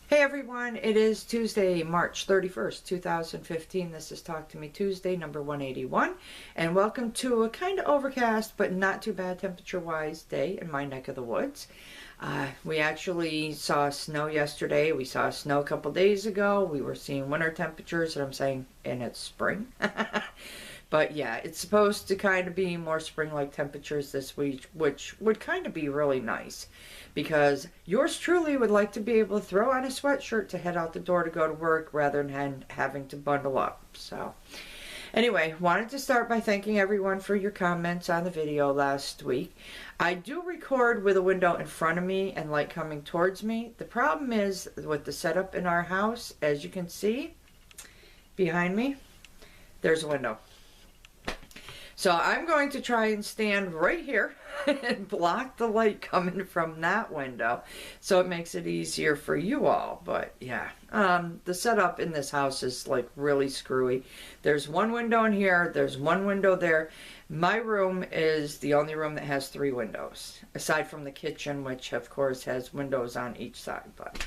Hey everyone, it is Tuesday, March 31st, 2015. This is Talk to Me Tuesday, number 181, and welcome to a kind of overcast but not too bad temperature-wise day in my neck of the woods. We actually saw snow yesterday. We saw snow a couple days ago. We were seeing winter temperatures, and I'm saying, and it's spring. But yeah, it's supposed to kind of be more spring-like temperatures this week, which would kind of be really nice because yours truly would like to be able to throw on a sweatshirt to head out the door to go to work rather than having to bundle up. So anyway, wanted to start by thanking everyone for your comments on the video last week. I do record with a window in front of me and light coming towards me. The problem is with the setup in our house, as you can see behind me, there's a window. So I'm going to try and stand right here and block the light coming from that window so it makes it easier for you all. But yeah, the setup in this house is like really screwy. There's one window in here, there's one window there. My room is the only room that has 3 windows, aside from the kitchen, which of course has windows on each side. But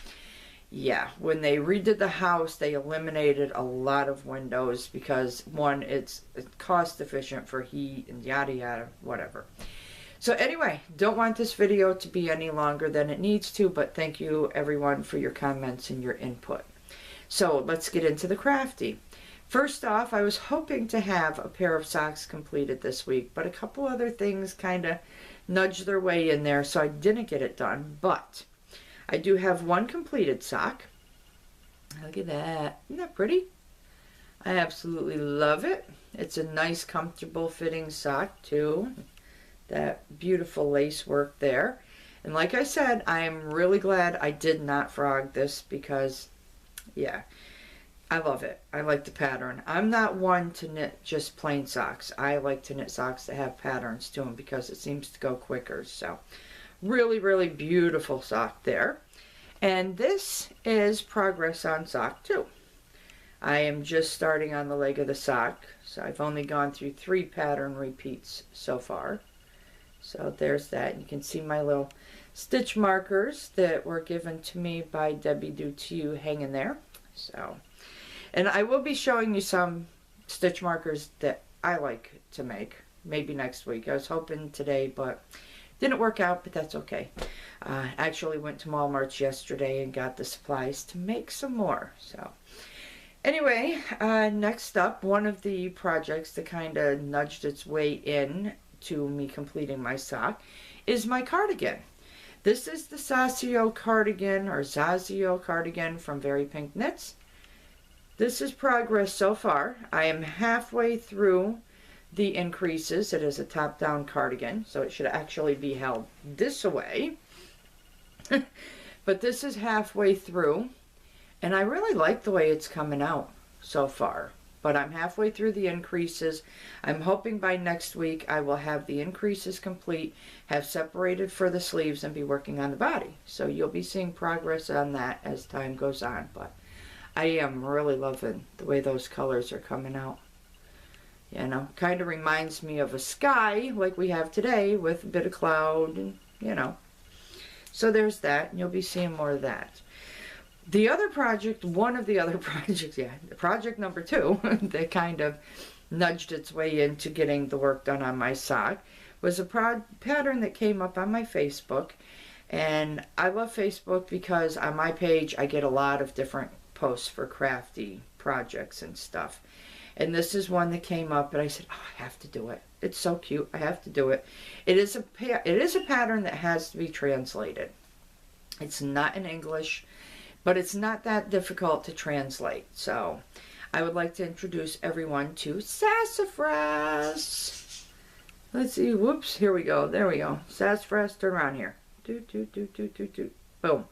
yeah, when they redid the house, they eliminated a lot of windows because, one, it's cost efficient for heat and yada yada, whatever. So anyway, don't want this video to be any longer than it needs to, but thank you everyone for your comments and your input. So let's get into the crafty. First off, I was hoping to have a pair of socks completed this week, but a couple other things kind of nudged their way in there, so I didn't get it done, but I do have one completed sock. Look at that. Isn't that pretty? I absolutely love it. It's a nice, comfortable fitting sock too. That beautiful lace work there. And like I said, I am really glad I did not frog this because, yeah, I love it. I like the pattern. I'm not one to knit just plain socks. I like to knit socks that have patterns to them because it seems to go quicker. So really, really beautiful sock there. And this is progress on sock 2. I am just starting on the leg of the sock, so I've only gone through 3 pattern repeats so far. So there's that. You can see my little stitch markers that were given to me by Debbie Do To You hanging there. So, and I will be showing you some stitch markers that I like to make, maybe next week. I was hoping today, but didn't work out, but that's okay. Actually went to Walmart yesterday and got the supplies to make some more. So anyway, next up, one of the projects that kind of nudged its way in to me completing my sock is my cardigan. This is the Zasio cardigan or Zasio cardigan from Very Pink Knits. This is progress so far. I am halfway through the increases. It is a top-down cardigan, so it should actually be held this way. But this is halfway through, and I really like the way it's coming out so far. But I'm halfway through the increases. I'm hoping by next week I will have the increases complete, have separated for the sleeves, and be working on the body. So you'll be seeing progress on that as time goes on. But I am really loving the way those colors are coming out. You know, kind of reminds me of a sky like we have today with a bit of cloud and, you know. So there's that, and you'll be seeing more of that. The other project, one of the other projects, yeah, project number 2, that kind of nudged its way into getting the work done on my sock, was a pattern that came up on my Facebook. And I love Facebook because on my page I get a lot of different posts for crafty projects and stuff. And this is one that came up, and I said, oh, I have to do it. It's so cute. I have to do it. It is a pattern that has to be translated. It's not in English, but it's not that difficult to translate. So I would like to introduce everyone to Sassafrass. Let's see. Whoops. Here we go. There we go. Sassafrass, turn around here. Doot, doot, doot, doot, doot, doot. Boom.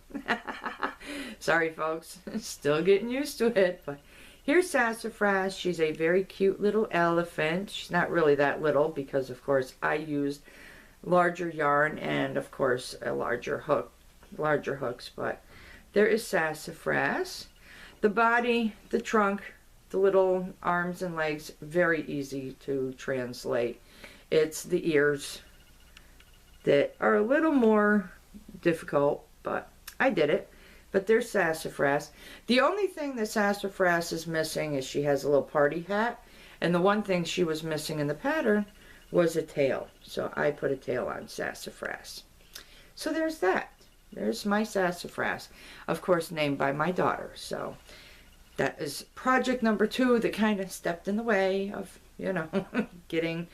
Sorry, folks. Still getting used to it, but here's Sassafrass. She's a very cute little elephant. She's not really that little because, of course, I used larger yarn and, of course, a larger hooks. But there is Sassafrass. The body, the trunk, the little arms and legs, very easy to translate. It's the ears that are a little more difficult, but I did it. But there's Sassafrass. The only thing that Sassafrass is missing is she has a little party hat. And the one thing she was missing in the pattern was a tail. So I put a tail on Sassafrass. So there's that. There's my Sassafrass. Of course, named by my daughter. So that is project number 2 that kind of stepped in the way of, you know, getting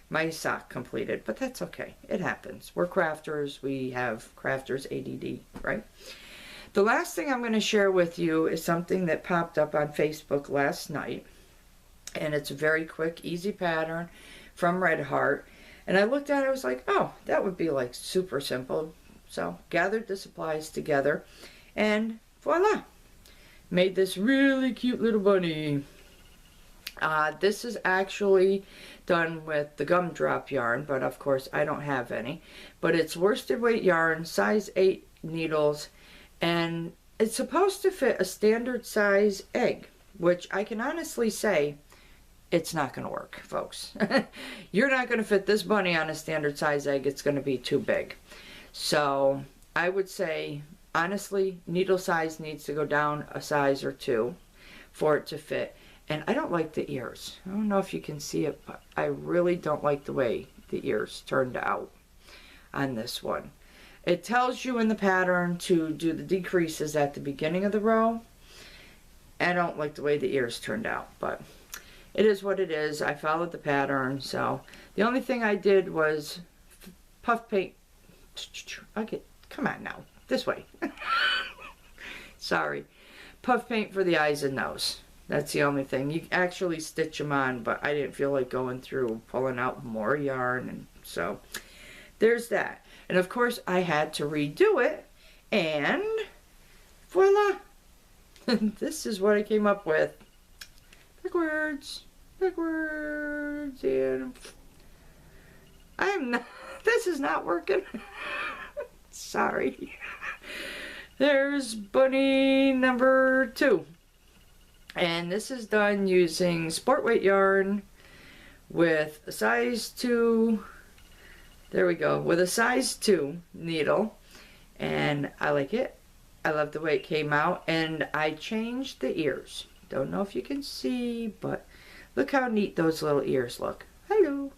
my sock completed. But that's okay. It happens. We're crafters. We have crafters ADD, right? The last thing I'm going to share with you is something that popped up on Facebook last night. And it's a very quick, easy pattern from Red Heart. And I looked at it, I was like, oh, that would be like super simple. So gathered the supplies together and voila. Made this really cute little bunny. This is actually done with the gumdrop yarn, but of course I don't have any. But it's worsted weight yarn, size 8 needles, and it's supposed to fit a standard size egg, which I can honestly say it's not going to work, folks. You're not going to fit this bunny on a standard size egg. It's going to be too big. So I would say, honestly, needle size needs to go down a size or 2 for it to fit. And I don't like the ears. I don't know if you can see it, but I really don't like the way the ears turned out on this one. It tells you in the pattern to do the decreases at the beginning of the row. I don't like the way the ears turned out, but it is what it is. I followed the pattern, so the only thing I did was puff paint. Okay, come on now, this way. Sorry. Puff paint for the eyes and nose. That's the only thing. You actually stitch them on, but I didn't feel like going through pulling out more yarn, and so there's that. And of course I had to redo it, and voila. This is what I came up with. Backwards, and I'm not, this is not working. Sorry. There's bunny number 2. And this is done using sport weight yarn with a size 2, there we go, with a size 2 needle. And I like it. I love the way it came out. And I changed the ears. Don't know if you can see, but look how neat those little ears look. Hello.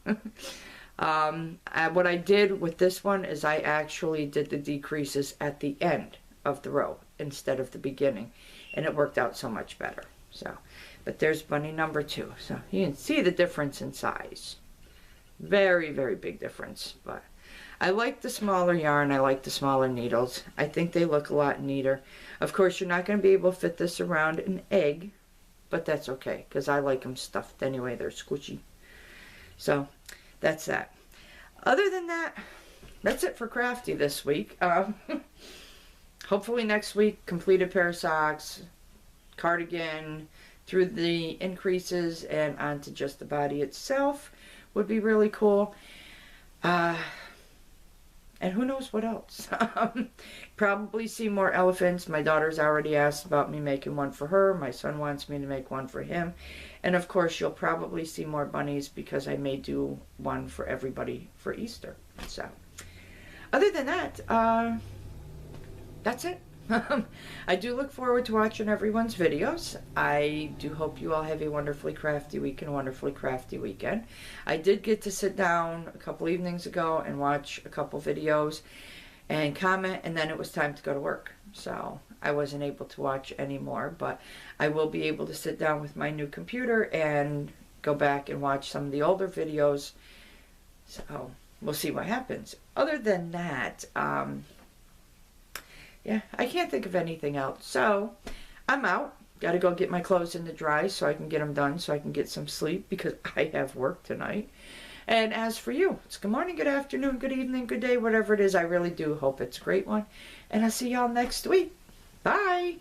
What I did with this one is I actually did the decreases at the end of the row instead of the beginning, and it worked out so much better. So, but there's bunny number 2. So you can see the difference in size. Very, very big difference. But I like the smaller yarn. I like the smaller needles. I think they look a lot neater. Of course, you're not going to be able to fit this around an egg, but that's okay because I like them stuffed anyway. They're squishy. So that's that. Other than that, that's it for Crafty this week. Hopefully next week, complete a pair of socks, cardigan, through the increases and onto just the body itself would be really cool. And who knows what else. Probably see more elephants. My daughter's already asked about me making one for her. My son wants me to make one for him. And of course you'll probably see more bunnies because I may do one for everybody for Easter. So other than that, that's it. I do look forward to watching everyone's videos. I do hope you all have a wonderfully crafty week and a wonderfully crafty weekend. I did get to sit down a couple evenings ago and watch a couple videos and comment, and then it was time to go to work. So I wasn't able to watch anymore, but I will be able to sit down with my new computer and go back and watch some of the older videos. So we'll see what happens. Other than that, yeah, I can't think of anything else. So I'm out. Got to go get my clothes in the dry so I can get them done so I can get some sleep because I have work tonight. And as for you, it's good morning, good afternoon, good evening, good day, whatever it is. I really do hope it's a great one. And I'll see y'all next week. Bye.